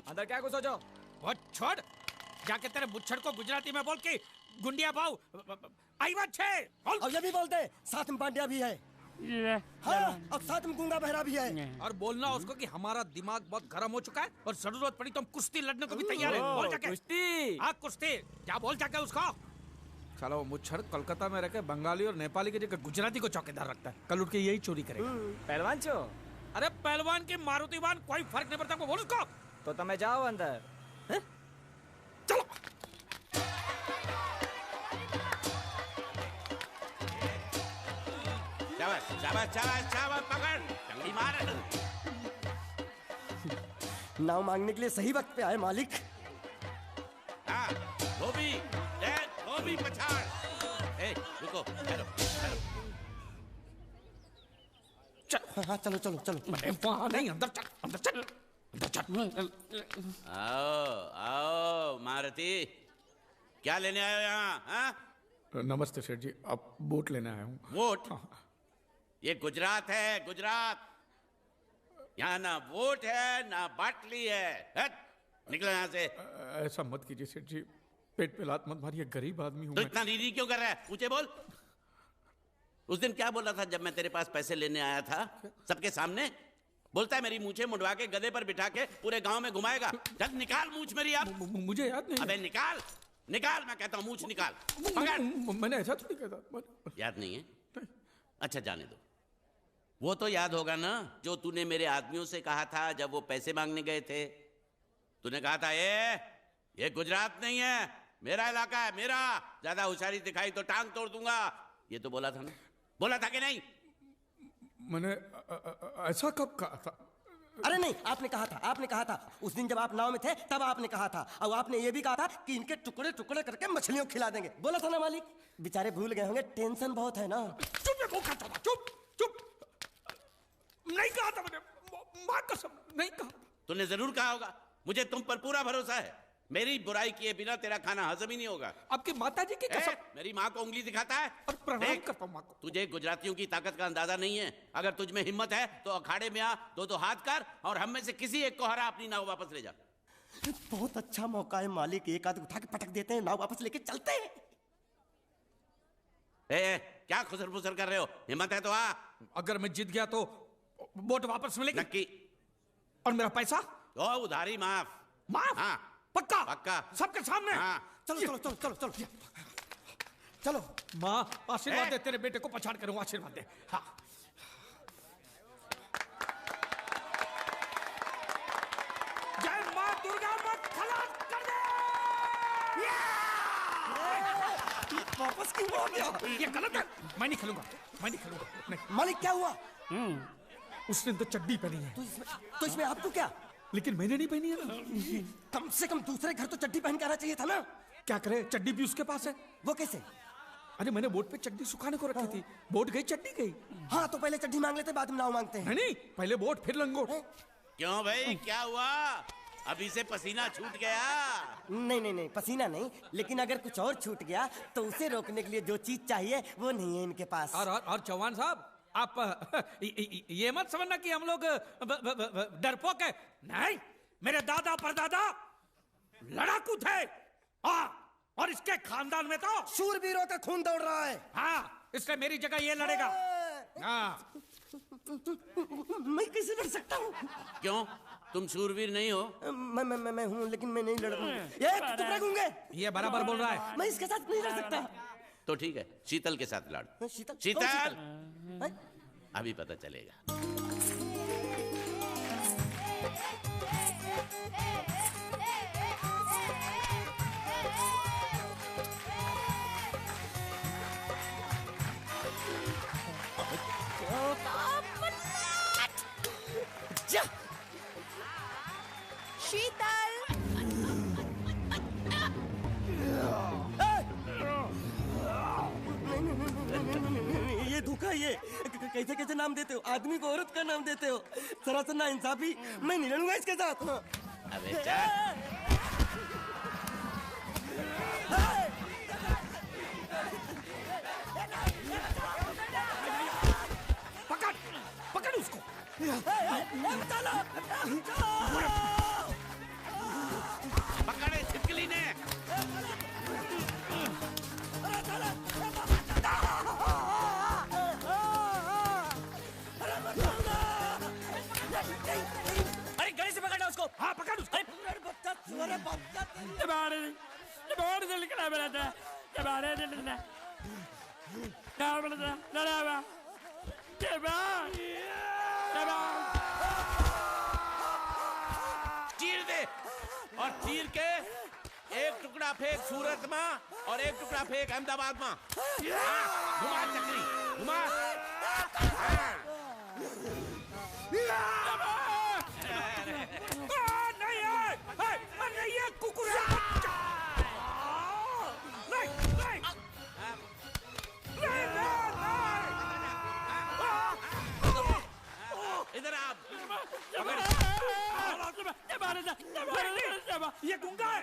अंदर क्या घुसो जो? वो छोड़, जाके तेरे मुच्छड़ को गुजराती में बोल के गुंडिया भाव आई बात छे बोल। और ये भी बोलते साथ में पांड्या भी है। हाँ, और साथ में गूंगा बहरा भी है। और बोलना उसको कि हमारा दिमाग बहुत गर्म हो चुका है और जरूरत पड़ी तो हम कुश्ती लड़ने को भी तैयार है। बोल जाके कुश्ती। हाँ कुश्ती, क्या बोल जाके उसको। साला वो मुच्छड़ कोलकाता में रहकर बंगाली और नेपाली की जगह गुजराती को चौकीदार रखता है। कल उठ के यही चोरी करेगा। पहलवान छो? अरे पहलवान की मारुति वाहन कोई फर्क नहीं पड़ता। बोल उसको। तो तुम्हें जाओ अंदर। चलो। शाबाश शाबाश शाबाश शाबाश, पकड़ टंगड़ी मार। नाव मांगने के लिए सही वक्त पे आए मालिक। हाँ धोबी, धोबी पछाड़। ए रुको, ठहरो ठहरो। चल हाँ चलो चलो चलो। वहाँ नहीं, अंदर चल, अंदर चल, अंदर चल। आओ आओ मारुति, क्या लेने आए हो यहाँ? हाँ नमस्ते सेठ जी, आप बोट लेने आया हूँ। वोट? ये गुजरात है, गुजरात। यहाँ ना वोट है ना बाटली है। हट, निकलो यहाँ से। ऐसा मत कीजिए सेठ जी, पेट पे लात मत मारिए, गरीब आदमी हूँ तो मैं। इतना रीरी क्यों कर रहा है? ऊंचे बोल। उस दिन क्या बोला था जब मैं तेरे पास पैसे लेने आया था सबके सामने? बोलता है मेरी मूछें मुंडवा के गधे पर बिठा के पूरे गांव में घुमाएगा। चल निकाल मूछ मेरी अब। मुझे याद नहीं। अबे निकाल, निकाल, मैं कहता हूँ मूछ निकाल। पकड़। मैंने ऐसा थोड़ी कहता। याद नहीं है? अच्छा जाने दो। वो तो याद होगा ना जो तूने मेरे आदमियों से कहा था जब वो पैसे मांगने गए थे। तूने कहा था ये गुजरात नहीं है, मेरा इलाका है, मेरा। ज्यादा होशियारी दिखाई तो टांग तोड़ दूंगा। ये तो बोला था ना? बोला था कि नहीं? मैंने ऐसा कब कहा था? अरे नहीं, आपने कहा था, आपने कहा था। उस दिन जब आप नाव में थे तब आपने कहा था। और आपने ये भी कहा था कि इनके टुकड़े टुकड़े करके मछलियों को खिला देंगे। बोला था ना मालिक? बेचारे भूल गए होंगे, टेंशन बहुत है ना। चुप है, वो कहता था। चुप चुप। नहीं कहा था मैंने, मां कसम नहीं कहा। तूने जरूर कहा होगा। मुझे तुम पर पूरा भरोसा है। मेरी बुराई किए बिना तेरा खाना हजम ही नहीं होगा। आपकी माता जी की कसम। मेरी माँ को उंगली दिखाता है और प्रणाम करता हूँ माँ को। तुझे गुजरातियों की ताकत का अंदाजा नहीं है। अगर तुझ में हिम्मत है तो अखाड़े में आ, दो हाथ कर और हम में से किसी एक को हरा, अपनी नाव वापस ले जा। बहुत अच्छा मौका है मालिक, एक आध उठा के पटक देते हैं, नाव वापस लेके चलते हैं। क्या खुसर फुसर कर रहे हो? हिम्मत है तो आ। अगर मैं जीत गया तो बोट वापस मिलेगी? नक्की। और मेरा पैसा? ओ उधारी माफ। माफ? हाँ पक्का? पक्का, सबके सामने? हाँ। चलो चलो चलो चलो चलो चलो। माँ आशीर्वाद दे, तेरे बेटे को पछाड़ करूँ, आशीर्वाद दे। हाँ जय माँ दुर्गा, मत खलास कर दे। वापस क्यों हो गया? ये गलत है, मैं नहीं खेलूंगा, मैं नहीं खेलूंगा। नहीं। मालिक क्या हुआ? उसने तो चड्डी पहनी है। तो इसमें आपको क्या? लेकिन मैंने नहीं पहनी है ना। कम से कम दूसरे घर तो चड्डी पहन के आना चाहिए था ना। क्या करे, चड्डी भी उसके पास है। वो कैसे? अरे मैंने बोट पे चड्डी सुखाने को रखी थी, बोट गई चड्डी गई। हाँ तो पहले चड्डी मांग लेते, बाद में नाव मांगते हैं। नहीं, पहले बोट फिर लंगोट। क्यों भाई, क्या हुआ? अभी से पसीना छूट गया? नहीं नहीं नहीं, पसीना नहीं, लेकिन अगर कुछ और छूट गया तो उसे रोकने के लिए जो चीज चाहिए वो नहीं है इनके पास। और चौहान साहब, आप ये मत समझना कि हम लोग डरपोक है। नहीं, मेरे दादा परदादा लड़ाकू थे। और इसके खानदान में तो शूरवीरों का खून दौड़ रहा है। हाँ, इसलिए मेरी जगह ये लड़ेगा। हाँ। मैं कैसे लड़ सकता हूँ? क्यों, तुम शूरवीर नहीं हो? मैं हूँ, लेकिन मैं नहीं लड़ पाऊंगा। टुकड़े गूंगे। ये बराबर बोल रहा है। मैं इसके साथ नहीं लड़ सकता। तो ठीक है, शीतल के साथ लड़। शीतल? शीतल, अभी पता चलेगा। शीतल, ये धोखा, ये कैसे कैसे नाम देते हो? आदमी को औरत का नाम देते हो, सरासर ना इंसाफी। मैं नहीं लड़ूंगा इसके साथ। अबे चल। पकड़, पकड़ उसको। पकड़े छिपकली ने। अरे गले से पकड़ना उसको। हाँ पकड़ उसको। चीर दे और चीर के एक टुकड़ा फेंक सूरत में और एक टुकड़ा फेंक अहमदाबाद में। घुमा चक्री घुमा। नहीं है कुकुर। इधर आप। ये गुंगा है,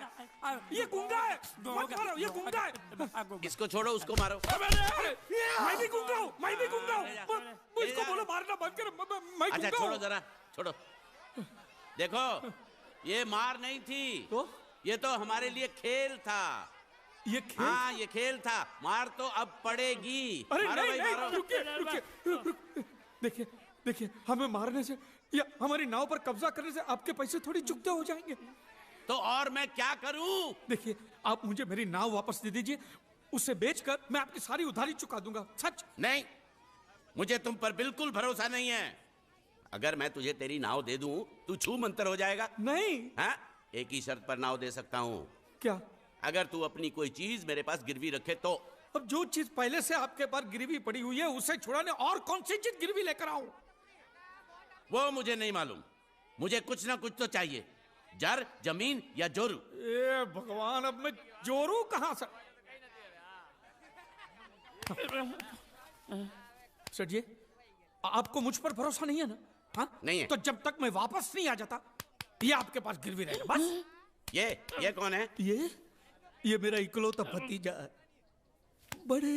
ये गुंगा है, मत मारो, ये गुंगा है। इसको छोड़ो उसको मारो। मैं भी गुंगा हूँ, मैं भी गुंगा हूँ। इसको बोलो मारना बंद कर। मैं अच्छा गुंगा छोड़ो हूँ। जरा छोड़ो। देखो ये मार नहीं थी, तो ये तो हमारे लिए खेल था। ये खेल। हाँ ये खेल था। मार तो अब पड़ेगी। अरे मारो नहीं भाई नहीं, मारो। रुकिए रुकिए। देखिए देखिए, हमें मारने से या हमारी नाव पर कब्जा करने से आपके पैसे थोड़ी चुकते हो जाएंगे। तो और मैं क्या करूं? देखिए आप मुझे मेरी नाव वापस दे दीजिए, उसे बेचकर मैं आपकी सारी उधारी चुका दूंगा। सच। नहीं, मुझे तुम पर बिल्कुल भरोसा नहीं है। अगर मैं तुझे तेरी नाव दे दूं, तू छू मंतर हो जाएगा। नहीं। हाँ? एक ही शर्त पर नाव दे सकता हूँ। क्या? अगर तू अपनी कोई चीज मेरे पास गिरवी रखे तो। अब जो चीज पहले से आपके पास गिरवी पड़ी हुई है उसे छुड़ाने और कौन सी चीज गिरवी लेकर आऊं? वो मुझे नहीं मालूम। मुझे कुछ ना कुछ तो चाहिए। जर, जमीन या जोरू। ए भगवान, अब मैं जोरू कहां से? सर जी, आपको मुझ पर भरोसा नहीं है ना? हाँ? नहीं है। तो जब तक मैं वापस नहीं आ जाता ये आपके पास गिरवी रहेगा बस। ये कौन है? ये मेरा इकलौता भतीजा है। बड़े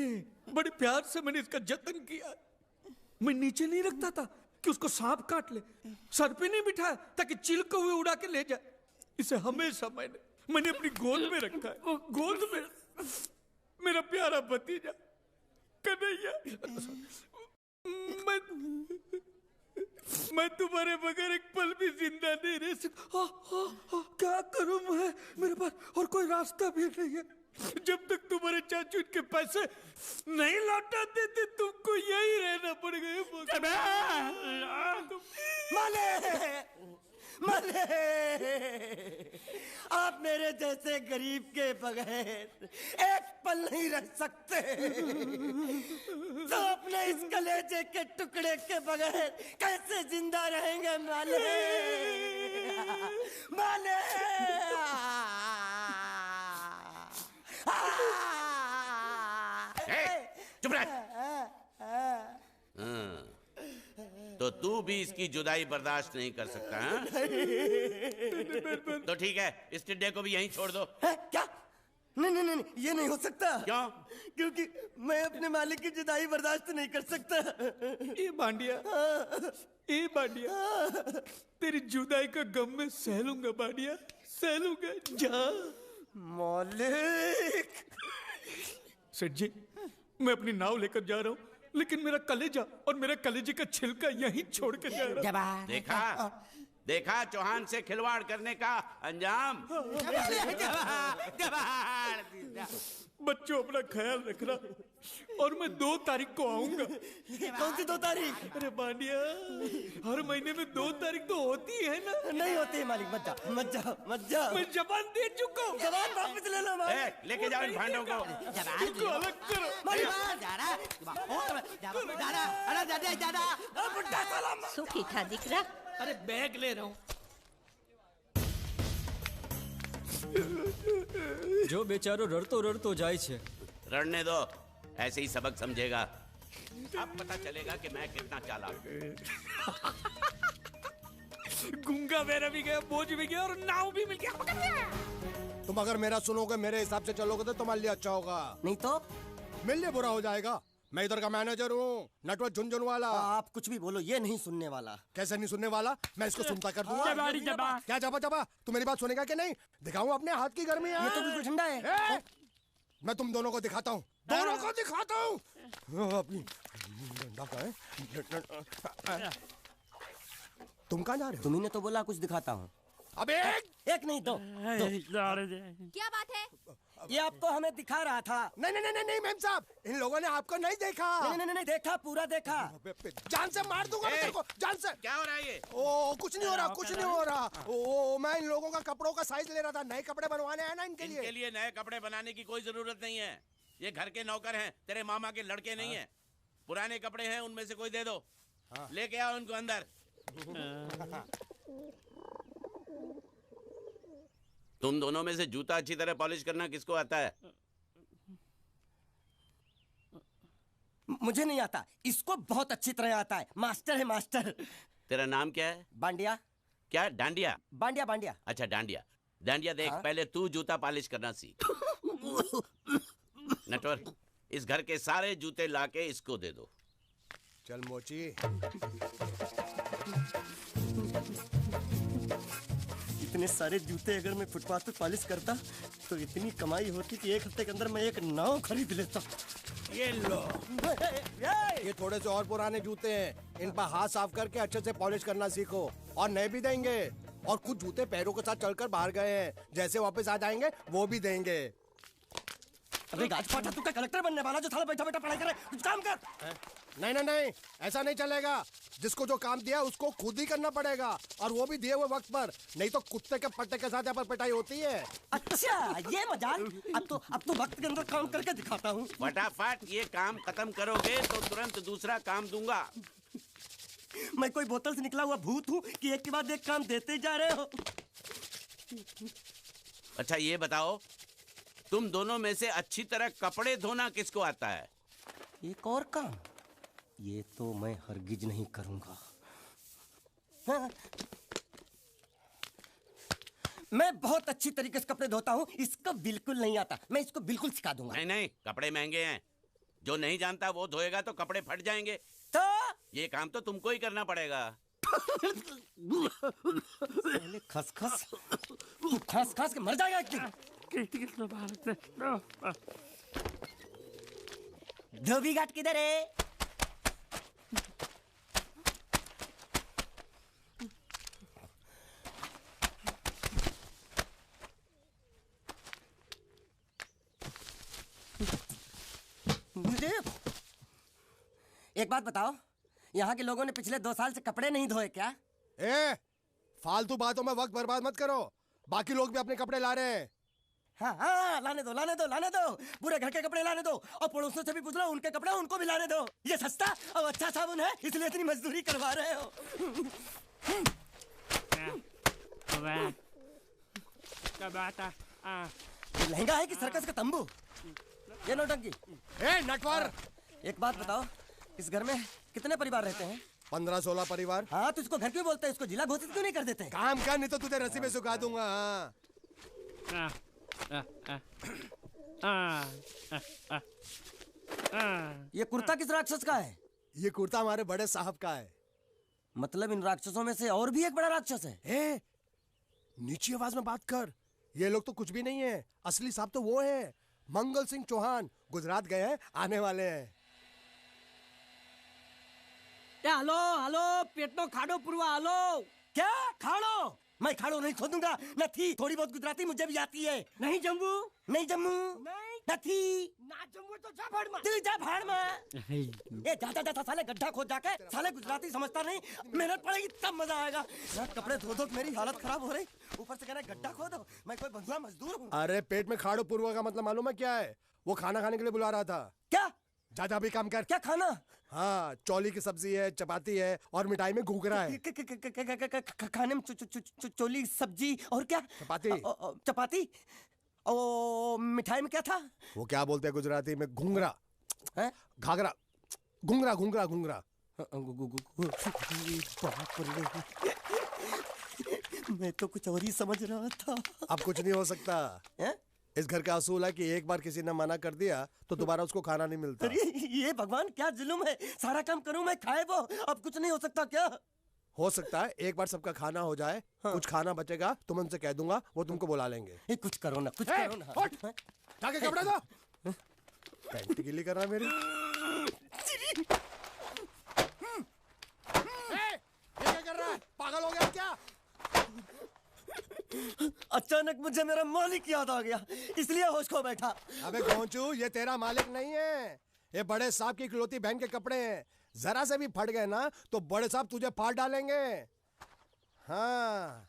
बड़े प्यार से मैंने इसका जतन किया। मैं नीचे नहीं रखता था कि उसको सांप काट ले, सर पे नहीं बिठाया ताकि चील को हुए उड़ा के ले जाए। इसे हमेशा मैंने अपनी गोद में रखा है। गोद में मेरा प्यारा भतीजा कन्हैया। मैं तुम्हारे बगैर एक पल भी जिंदा नहीं रह सकता। क्या करूं मैं? मेरे पास और कोई रास्ता भी नहीं है। जब तक तुम्हारे चाचू इनके पैसे नहीं लौटा देते तुमको यही रहना पड़ेगा। माले, आप मेरे जैसे गरीब के बगैर एक पल नहीं रह सकते। तो अपने इस कलेजे के टुकड़े के बगैर कैसे जिंदा रहेंगे माले? माले चुप रह। तो तू भी इसकी जुदाई बर्दाश्त नहीं कर सकता है? तो ठीक है, इस टिड्डे को भी यहीं छोड़ दो। क्या? नहीं, ये नहीं हो सकता। क्यों? क्योंकि मैं अपने मालिक की जुदाई बर्दाश्त नहीं कर सकता। ए बांडिया, तेरी जुदाई का गम मैं सह लूंगा बांडिया, सह लूंगा। जा मालिक। सेठ जी, मैं अपनी नाव लेकर जा रहा हूँ, लेकिन मेरा कलेजा और मेरे कलेजे का छिलका यहीं छोड़ के जा रहा हूँ। देखा चौहान से खिलवाड़ करने का अंजाम। बच्चों अपना ख्याल रखना और मैं 2 तारीख को आऊंगा। कौन सी 2 तारीख? अरे बांडिया, हर महीने में 2 तारीख तो होती है ना? नहीं होती है मालिक, मत जाओ। मैं जबान दे चुका हूँ। जबान वापस ले लो मालिक। लेके जाओ इन भांडों को। इनको अलग करो। सुखी था दिकरा। अरे बैग ले रहा हूँ। जो बेचारो रड़तो जाए छे। रड़ने दो, ऐसे ही सबक समझेगा। अब पता चलेगा कि मैं कितना चालाक हूं। गुंगा मेरा भी गया, बोझ भी गया और नाव भी मिल गया। तुम अगर मेरा सुनोगे, मेरे हिसाब से चलोगे तो तुम्हारे लिए अच्छा होगा। नहीं तो मेरे लिए बुरा हो जाएगा। मैं इधर का मैनेजर हूँ, नटवर झुनझुनवाला। आप कुछ भी बोलो, ये नहीं सुनने वाला। कैसे नहीं सुनने वाला? मैं इसको सुनता कर दूंगा। क्या जबा जबा? तू मेरी बात सुनेगा कि नहीं? दिखाऊं अपने हाथ की गर्मी? ये तो बिल्कुल ठंडा है। मैं तुम दोनों को दिखाता हूँ, दोनों को दिखाता हूँ। अपनी डंडा का है। तुम कहाँ जा रहे हो? तुम्ही ने तो बोला कुछ दिखाता हूँ। अबे एक नहीं दो। क्या बात है? ये आपको हमें दिखा रहा था। नहीं नहीं नहीं नहीं मैम साहब, इन लोगों ने आपको नहीं देखा। नहीं देखा, पूरा देखा। जान से मार दूंगा मैं तेरे को, जान से। क्या हो रहा है ये? ओ कुछ नहीं हो रहा, कुछ नहीं हो रहा। ओ मैं इन लोगों का कपड़ों का साइज ले रहा था, नए कपड़े बनवाने हैं ना इनके लिए। इनके लिए नए कपड़े बनाने की कोई जरूरत नहीं है। ये घर के नौकर हैं, तेरे मामा के लड़के नहीं हैं। पुराने कपड़े हैं, उनमें से कोई दे दो। लेके आओ उनको अंदर। तुम दोनों में से जूता अच्छी तरह पॉलिश करना किसको आता है? मुझे नहीं आता, इसको बहुत अच्छी तरह आता है। मास्टर है मास्टर। तेरा नाम क्या है? बांडिया। क्या? डांडिया? बांडिया बांडिया। अच्छा डांडिया। डांडिया देख, पहले तू जूता पॉलिश करना सीख। नटवर, इस घर के सारे जूते लाके इसको दे दो। चल मोची। इतने सारे जूते अगर मैं फुटपाथ पे पॉलिश करता तो इतनी कमाई होती कि एक हफ्ते के अंदर मैं एक नाव खरीद लेता। ये लो, ये थोड़े से और पुराने जूते हैं, इन पर हाथ साफ करके अच्छे से पॉलिश करना सीखो। और नए भी देंगे, और कुछ जूते पैरों के साथ चलकर बाहर गए हैं, जैसे वापस आ जाएंगे वो भी देंगे। अबे गाजपाटा, तू क्या कलेक्टर बनने वाला जो साला बैठा बैठा पढ़ाई करे? कुछ काम कर। नहीं नहीं नहीं, ऐसा नहीं चलेगा। जिसको जो काम दिया उसको खुद ही करना पड़ेगा, और वो भी दिए हुए वक्त पर, नहीं तो कुत्ते के पट्टे के साथ यहाँ पर पिटाई होती है। अच्छा ये मजाल। अब तो वक्त के अंदर काम करके दिखाता हूँ। फटाफट ये काम खत्म करोगे तो तुरंत दूसरा काम दूंगा। मैं कोई बोतल से निकला हुआ भूत हूँ कि एक के बाद एक काम देते जा रहे हो? अच्छा ये बताओ, तुम दोनों में से अच्छी तरह कपड़े धोना किसको आता है? एक और काम, ये तो मैं हरगिज नहीं करूंगा। हाँ। मैं बहुत अच्छी तरीके से कपड़े धोता हूँ, इसको बिल्कुल नहीं आता। मैं इसको बिल्कुल सिखा दूंगा। नहीं नहीं, कपड़े महंगे हैं। जो नहीं जानता वो धोएगा तो कपड़े फट जाएंगे। तो ये काम तो तुमको ही करना पड़ेगा। पहले खसखस, तू खस खस के मर जाएगा एक दिन। धोबी घाट किधर है? मुझे एक बात बताओ, यहाँ के लोगों ने पिछले 2 साल से कपड़े नहीं धोए क्या? ए, फालतू बातों में वक्त बर्बाद मत करो। बाकी लोग भी अपने कपड़े ला रहे हैं। हाँ, लाने दो लाने दो लाने दो। पूरे घर के कपड़े लाने दो, और पड़ोसियों से भी पूछ लो, उनके कपड़े उनको भी लाने दो। ये सस्ता और अच्छा साबुन है, इसलिए इतनी मजदूरी करवा रहे हो। लहंगा है कि सर्कस का तंबू? ये नौटंकी। ए नटवर, एक बात बताओ, इस घर में कितने परिवार रहते हैं? 15-16 परिवार। हाँ, तो इसको घर क्यों बोलते हैं? इसको जिला घोषित क्यों नहीं कर देते? काम कर, नहीं तो तुझे रस्सी में सुखा दूंगा। ये कुर्ता किस राक्षस का है? ये कुर्ता हमारे बड़े साहब का है। मतलब इन राक्षसों में से और भी एक बड़ा राक्षस है? ए, नीची आवाज में बात कर। ये लोग तो कुछ भी नहीं है, असली साहब तो वो है, मंगल सिंह चौहान। गुजरात गए हैं, आने वाले हैं। हेलो हेलो, पेटनो खाड़ो पुरवा। हेलो, क्या खाड़ो? मैं खाड़ो नहीं खोदूंगा। नथी, थोड़ी बहुत गुजराती मुझे भी आती है। नहीं जम्मू, नहीं जम्मू, नहीं नथी, ना जम्मू तो जा भाड़ में। तू जा भाड़ में। ए जा जा जा, साले गड्ढा खोद जाके। साले गुजराती समझता नहीं, मेहनत पड़ेगी तब मजा आएगा। यार कपड़े धो धो मेरी हालत खराब हो रही, ऊपर से कह रहे गड्ढा खोदो। मैं कोई बंधुआ मजदूर हूँ? अरे पेट में खाड़ो पूर्वा का मतलब मालूम है क्या है? वो खाना खाने के लिए बुला रहा था। क्या? जा जा भी काम कर। क्या खाना? हाँ, चौली की सब्जी है, चपाती है, और मिठाई में घूघरा है। खाने में चोली सब्जी और क्या? चपाती। चपाती। ओ मिठाई में क्या था? वो क्या बोलते हैं गुजराती में? घूंघरा, घाघरा, घूंघरा घूंघरा घूंघरा। मैं तो कुछ और ही समझ रहा था। अब कुछ नहीं हो सकता। इस घर का असूल है कि एक बार किसी ने मना कर दिया तो दोबारा उसको खाना नहीं मिलता। अरे ये भगवान क्या जुल्म है, सारा काम करूं मैं, खाए वो, अब कुछ नहीं हो सकता क्या? हो सकता है एक बार सबका खाना हो जाए, कुछ खाना बचेगा तो मैं उनसे कह दूंगा, वो तुमको बुला लेंगे। कुछ करो ना, कुछ करो ना। जाके कपड़े दो। पैंट गीली कर रहा है मेरी। ये क्या कर रहा है, पागल हो गया क्या? अचानक मुझे मेरा मालिक याद आ गया, इसलिए होश खो बैठा। अबे गोंचू, ये तेरा मालिक नहीं है, ये बड़े साहब की इकलौती बहन के कपड़े हैं। जरा से भी फट गए ना तो बड़े साहब तुझे फाड़ डालेंगे। हाँ।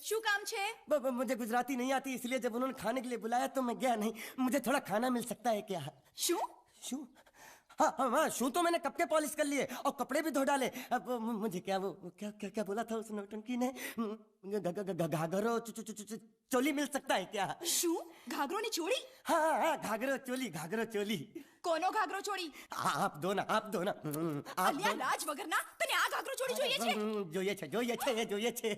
શું કામ છે? मुझे गुजराती नहीं आती, इसलिए जब उन्होंने खाने के लिए बुलाया तो मैं गया नहीं। मुझे थोड़ा खाना मिल सकता है क्या? શું? शू? हाँ, शू तो मैंने कब के पॉलिश कर लिए और कपड़े भी धो डाले। अब मुझे क्या वो क्या क्या क्या बोला था उस नौटंकी ने? घाघरो चोली मिल सकता है क्या? શું? ઘાઘરોની ચોળી? हाँ, घाघरो चोली। કોનો ઘાઘરો ચોળી? आप दो ना, आप दो ना। અલ્યા લાજ વગરના તને આ ઘાઘરો ચોળી જોઈએ છે? જોઈએ છે।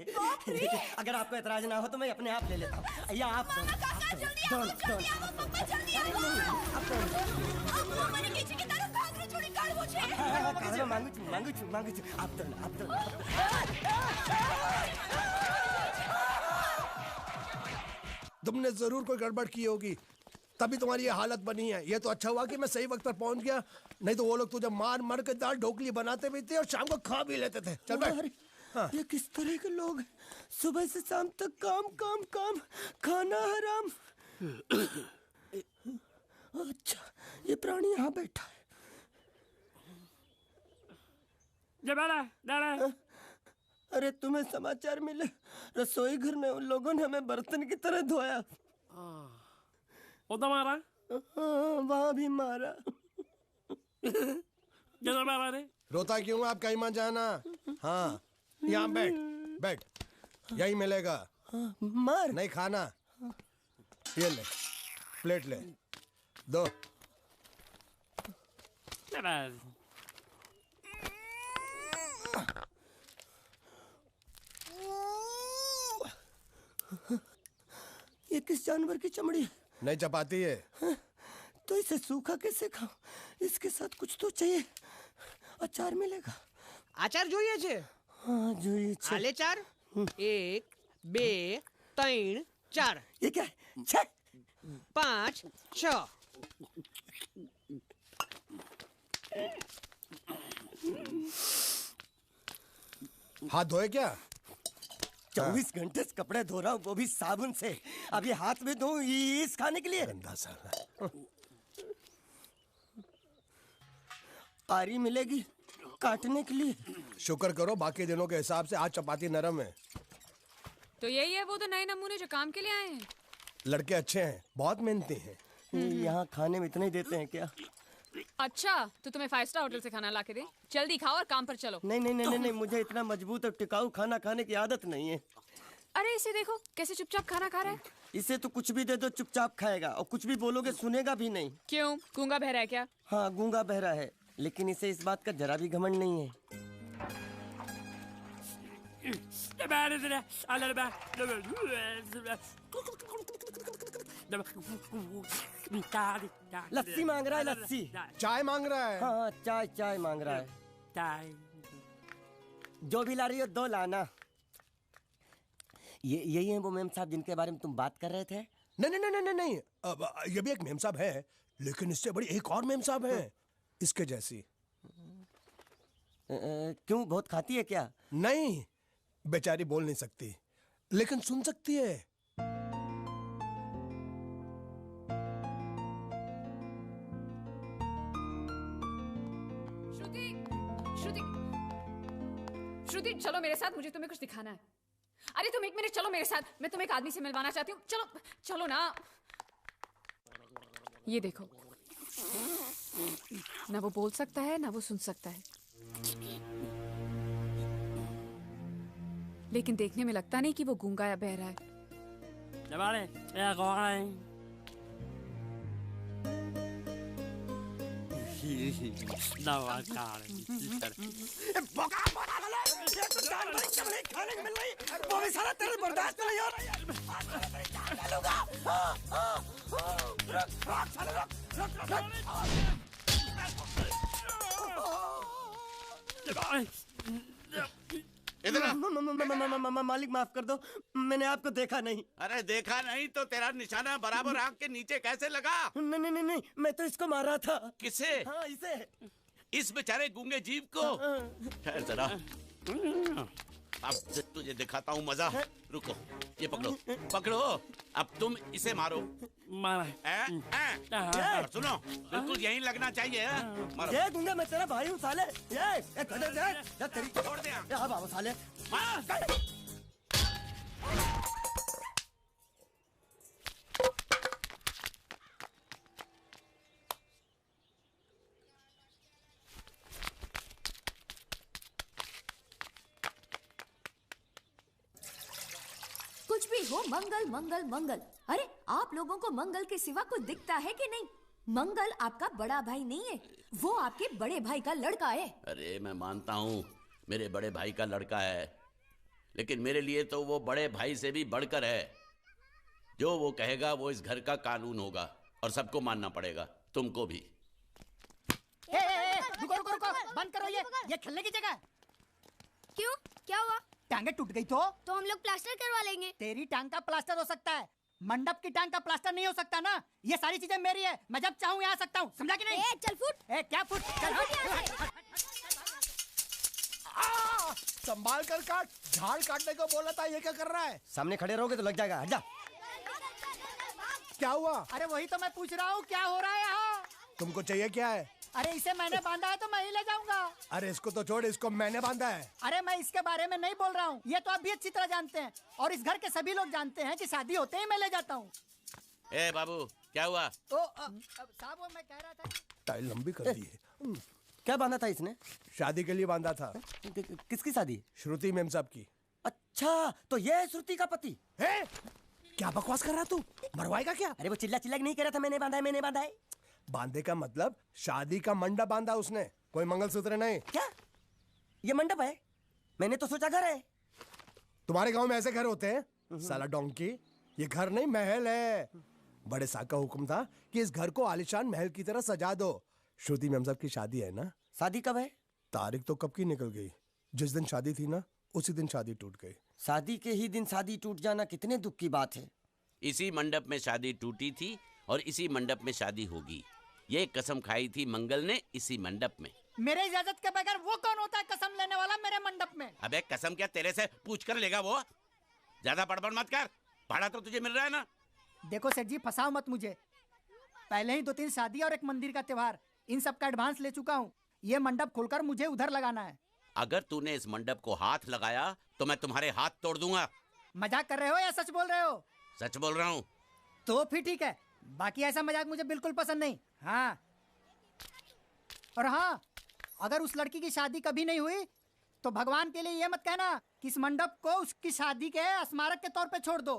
अगर आपको एतराज ना हो तो मैं अपने आप ले लेता हूँ। या आप મામા કાકા જલ્દી આવો, જલ્દી આવો, પપ્પા જલ્દી આવો। અમ્મા મને કહે છે કે તારો ઘાઘરો ચોળી કાઢવો છે। मांगू छू। आप दो ना। तुमने जरूर कोई गड़बड़ की होगी, तभी तुम्हारी ये हालत बनी है। ये तो अच्छा हुआ कि मैं सही वक्त पर पहुंच गया, नहीं तो वो लोग तुझे मार के दाल ढोकली बनाते भी थे और शाम को खा भी लेते थे। चल बैठ। हाँ। ये किस तरह के लोग हैं? सुबह से शाम तक काम, खाना हराम। अच्छा, ये प्राणी यहाँ बैठा है। अरे तुम्हें समाचार मिले? रसोई घर में उन लोगों ने हमें बर्तन की तरह धोया। मारा? वहाँ भी मारा। मारा रे? रोता क्यों? आप कहीं मत जाना। हाँ, यहाँ बैठ, यही मिलेगा। मार नहीं खाना, ये ले, प्लेट ले, दो। ये किस जानवर की चमड़ी है? नहीं चपाती है। तो इसे सूखा कैसे खाऊं? इसके साथ कुछ तो चाहिए। अचार मिलेगा? आचार જોઈએ છે? हाँ જોઈએ છે। आले चार? 1 2 3 4। ये क्या है? 6 5 6। हाथ धोए क्या? 24 घंटे से कपड़े धो रहा हूँ, वो भी साबुन से। अब ये हाथ में धो इस खाने के लिए? गंदा सा। आरी मिलेगी काटने के लिए? शुक्र करो बाकी दिनों के हिसाब से आज चपाती नरम है। तो यही है वो तो नए नमूने जो काम के लिए आए हैं। लड़के अच्छे हैं, बहुत मेहनती हैं। यहाँ खाने में इतना ही देते हैं क्या? अच्छा, तो तुम्हें 5 स्टार होटल से खाना ला के दे? जल्दी खाओ और काम पर चलो। नहीं, मुझे इतना मजबूत और टिकाऊ खाना खाने की आदत नहीं है। अरे इसे देखो कैसे चुपचाप खाना खा रहा है। इसे तो कुछ भी दे दो चुपचाप खाएगा, और कुछ भी बोलोगे सुनेगा भी नहीं। क्यों, गूंगा बहरा है क्या? हाँ, गूंगा बहरा है, लेकिन इसे इस बात का जरा भी घमंड नहीं है। लस्सी मांग रहा है, लस्सी। चाय मांग रहा है। हाँ, चाय मांग रहा है। जो भी ला रही हो 2 लाना। यही है वो मेम साहब जिनके बारे में तुम बात कर रहे थे? नहीं। अब ये भी एक मेम साहब है, लेकिन इससे बड़ी एक और मेम साहब है, इसके जैसी। क्यों, बहुत खाती है क्या? नहीं, बेचारी बोल नहीं सकती, लेकिन सुन सकती है। श्रुति, चलो मेरे साथ, मुझे तुम्हें कुछ दिखाना है। अरे तुम 1 मिनट चलो मेरे साथ, मैं तुम्हें एक आदमी से मिलवाना चाहती हूँ। चलो ना। ये देखो, ना वो बोल सकता है ना वो सुन सकता है, लेकिन देखने में लगता नहीं कि वो गूंगा या बहरा है। नमस्कार बोका बोला गले ये तो जान बड़ी चमड़ी खाने को मिल रही वो भी सारा तेरे बर्दाश्त नहीं हो रहा है आज मैं तेरी जान ले लूंगा इधर आ। मालिक माफ कर दो मैंने आपको देखा नहीं। अरे देखा नहीं तो तेरा निशाना बराबर आंख के नीचे कैसे लगा? नहीं मैं तो इसको मारा था। किसे? हाँ इसे। इस बेचारे गूंगे जीव को? ठहर जरा, अब तुझे दिखाता हूँ मजा। रुको, ये पकड़ो पकड़ो, अब तुम इसे मारो। सुनो, बिल्कुल यहीं लगना चाहिए। मारो। ये गूंगा मैं तेरा भाई हूँ साले। ये तेरी छोड़ दे। हाँ बाबा साले। कुछ भी हो मंगल मंगल मंगल। अरे आप लोगों को मंगल के सिवा कुछ दिखता है कि नहीं? मंगल आपका बड़ा भाई नहीं है, वो आपके बड़े भाई का लड़का है। अरे मैं मानता हूँ मेरे बड़े भाई का लड़का है, लेकिन मेरे लिए तो वो बड़े भाई से भी बढ़कर है। जो वो कहेगा वो इस घर का कानून होगा और सबको मानना पड़ेगा, तुमको भी। रुको रुको रुको, बंद करो ये खेलने की जगह। क्यों, क्या हुआ? टांगे टूट गई तो हम लोग प्लास्टर करवा लेंगे। तेरी टांग का प्लास्टर हो सकता है, मंडप की टांग का प्लास्टर नहीं हो सकता ना। ये सारी चीजें मेरी है, मैं जब चाहूँ यहाँ आ सकता हूँ, समझा कि नहीं? चल फुट। क्या फुट? चल संभाल कर काट, झाड़ काटने को बोला था, ये क्या कर रहा है? सामने खड़े रहोगे तो लग जाएगा, हट जा। क्या हुआ? अरे वही तो मैं पूछ रहा हूँ, क्या हो रहा है यहाँ? तुमको चाहिए क्या है? अरे इसे मैंने बांधा है तो मैं ही ले जाऊंगा। अरे इसको तो छोड़, इसको मैंने बांधा है। अरे मैं इसके बारे में नहीं बोल रहा हूँ, ये तो आप भी अच्छी तरह जानते हैं और इस घर के सभी लोग जानते हैं कि शादी होते ही मैं ले जाता हूँ। ए बाबू, क्या हुआ? साहब वो मैं कह रहा था। टाइल लंबी कर दी है। क्या बांधा था इसने? शादी के लिए बांधा था। किसकी शादी? श्रुति मेम साहब की। अच्छा, तो ये है श्रुति का पति? है? क्या बकवास कर रहा तू? मरवाएगा क्या? अरे वो चिल्ला चिल्ला नहीं कह रहा था मैंने बांधा है मैंने बांधा है। बांधे का मतलब शादी का मंडप बांधा उसने, कोई मंगलसूत्र नहीं। क्या ये मंडप है? मैंने तो सोचा घर है। तुम्हारे गांव में ऐसे घर होते हैं साला डोंकी? ये घर नहीं महल है। बड़े साहब का हुक्म था कि इस घर को आलीशान महल की तरह सजा दो। श्रुति मैम साहब की शादी है ना? शादी कब है? तारीख तो कब की निकल गई, जिस दिन शादी थी ना उसी दिन शादी टूट गई। शादी के ही दिन शादी टूट जाना कितने दुख की बात है। इसी मंडप में शादी टूटी थी और इसी मंडप में शादी होगी। ये कसम खाई थी मंगल ने इसी मंडप में। मेरे इजाजत के बगैर वो कौन होता है कसम लेने वाला मेरे मंडप में? अबे कसम क्या तेरे से पूछ कर लेगा वो? ज्यादा बड़बड़ मत कर, भाड़ा तो तुझे मिल रहा है ना। देखो सेठ जी, फंसाओ मत मुझे। पहले ही 2-3 शादी और एक मंदिर का त्योहार, इन सब का एडवांस ले चुका हूँ। ये मंडप खोलकर मुझे उधर लगाना है। अगर तूने इस मंडप को हाथ लगाया तो मैं तुम्हारे हाथ तोड़ दूंगा। मजाक कर रहे हो या सच बोल रहे हो? सच बोल रहा हूँ। तो फिर ठीक है, बाकी ऐसा मजाक मुझे बिल्कुल पसंद नहीं। हाँ, और हाँ, अगर उस लड़की की शादी कभी नहीं हुई तो भगवान के लिए ये मत कहना कि इस मंडप को उसकी शादी के स्मारक के तौर पे छोड़ दो।